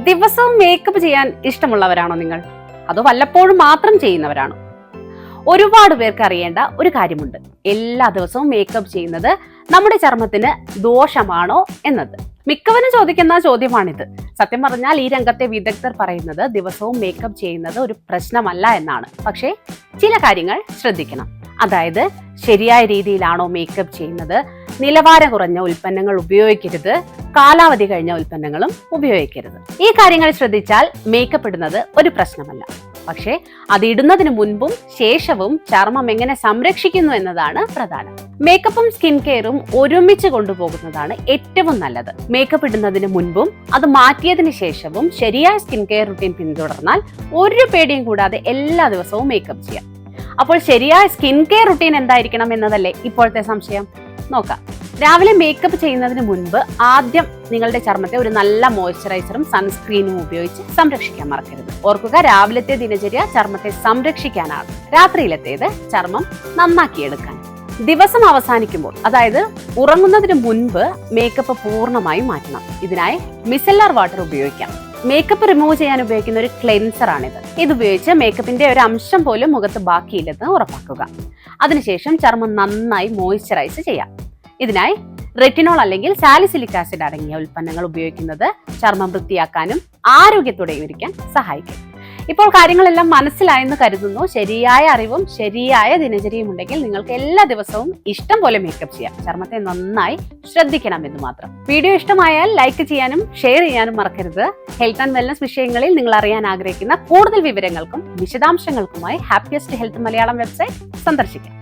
ദിവസവും മേക്കപ്പ് ചെയ്യാൻ ഇഷ്ടമുള്ളവരാണോ നിങ്ങൾ? അതോ വല്ലപ്പോഴും മാത്രം ചെയ്യുന്നവരാണോ? ഒരുപാട് പേർക്ക് അറിയേണ്ട ഒരു കാര്യമുണ്ട്. എല്ലാ ദിവസവും മേക്കപ്പ് ചെയ്യുന്നത് നമ്മുടെ ചർമ്മത്തിന് ദോഷമാണോ എന്നത്. മിക്കവരും ചോദിക്കുന്ന ചോദ്യമാണിത്. സത്യം പറഞ്ഞാൽ ഈ രംഗത്തെ വിദഗ്ധർ പറയുന്നത് ദിവസവും മേക്കപ്പ് ചെയ്യുന്നത് ഒരു പ്രശ്നമല്ല എന്നാണ്. പക്ഷേ ചില കാര്യങ്ങൾ ശ്രദ്ധിക്കണം. അതായത് ശരിയായ രീതിയിലാണോ മേക്കപ്പ് ചെയ്യുന്നത്, നിലവാരം കുറഞ്ഞ ഉൽപ്പന്നങ്ങൾ ഉപയോഗിക്കരുത്, കാലാവധി കഴിഞ്ഞ ഉൽപ്പന്നങ്ങളും ഉപയോഗിക്കരുത്. ഈ കാര്യങ്ങൾ ശ്രദ്ധിച്ചാൽ മേക്കപ്പ് ഇടുന്നത് ഒരു പ്രശ്നമല്ല. പക്ഷേ അത് ഇടുന്നതിന് മുൻപും ശേഷവും ചർമ്മം എങ്ങനെ സംരക്ഷിക്കുന്നു എന്നതാണ് പ്രധാനം. മേക്കപ്പും സ്കിൻ കെയറും ഒരുമിച്ച് കൊണ്ടുപോകുന്നതാണ് ഏറ്റവും നല്ലത്. മേക്കപ്പ് ഇടുന്നതിന് മുൻപും അത് മാറ്റിയതിനു ശേഷവും ശരിയായ സ്കിൻ കെയർ റുട്ടീൻ പിന്തുടർന്നാൽ ഒരു പേടിയും കൂടാതെ എല്ലാ ദിവസവും മേക്കപ്പ് ചെയ്യാം. അപ്പോൾ ശരിയായ സ്കിൻ കെയർ റുട്ടീൻ എന്തായിരിക്കണം എന്നതല്ലേ ഇപ്പോഴത്തെ സംശയം? നോക്കാം. രാവിലെ മേക്കപ്പ് ചെയ്യുന്നതിന് മുൻപ് ആദ്യം നിങ്ങളുടെ ചർമ്മത്തെ ഒരു നല്ല മോയ്സ്ചറൈസറും സൺസ്ക്രീനും ഉപയോഗിച്ച് സംരക്ഷിക്കാൻ മറക്കരുത്. ഓർക്കുക, രാവിലത്തെ ദിനചര്യ ചർമ്മത്തെ സംരക്ഷിക്കാനാണ്, രാത്രിയിലത്തേത് ചർമ്മം നന്നാക്കിയെടുക്കാൻ. ദിവസം അവസാനിക്കുമ്പോൾ, അതായത് ഉറങ്ങുന്നതിന് മുൻപ് മേക്കപ്പ് പൂർണ്ണമായും മാറ്റണം. ഇതിനായി മിസെല്ലാർ വാട്ടർ ഉപയോഗിക്കാം. മേക്കപ്പ് റിമൂവ് ചെയ്യാൻ ഉപയോഗിക്കുന്ന ഒരു ക്ലെൻസർ ആണിത്. ഇതുപയോഗിച്ച് മേക്കപ്പിന്റെ ഒരു അംശം പോലും മുഖത്ത് ബാക്കിയില്ലെന്ന് ഉറപ്പാക്കുക. അതിനുശേഷം ചർമ്മം നന്നായി മോയ്സ്ചറൈസ് ചെയ്യാം. ഇതിനായി റെറ്റിനോൾ അല്ലെങ്കിൽ സാലിസിലിക് ആസിഡ് അടങ്ങിയ ഉൽപ്പന്നങ്ങൾ ഉപയോഗിക്കുന്നത് ചർമ്മം വൃത്തിയാക്കാനും ആരോഗ്യത്തോടെയും ഇരിക്കാൻ സഹായിക്കും. ഇപ്പോൾ കാര്യങ്ങളെല്ലാം മനസ്സിലായെന്ന് കരുതുന്നു. ശരിയായ അറിവും ശരിയായ ദിനചര്യയും ഉണ്ടെങ്കിൽ നിങ്ങൾക്ക് എല്ലാ ദിവസവും ഇഷ്ടം പോലെ മേക്കപ്പ് ചെയ്യാം. ചർമ്മത്തെ നന്നായി ശ്രദ്ധിക്കണം എന്ന് മാത്രം. വീഡിയോ ഇഷ്ടമായാൽ ലൈക്ക് ചെയ്യാനും ഷെയർ ചെയ്യാനും മറക്കരുത്. ഹെൽത്ത് ആൻഡ് വെൽനസ് വിഷയങ്ങളിൽ നിങ്ങൾ അറിയാൻ ആഗ്രഹിക്കുന്ന കൂടുതൽ വിവരങ്ങൾക്കും വിശദാംശങ്ങൾക്കുമായി ഹാപ്പിയസ്റ്റ് ഹെൽത്ത് മലയാളം വെബ്സൈറ്റ് സന്ദർശിക്കാം.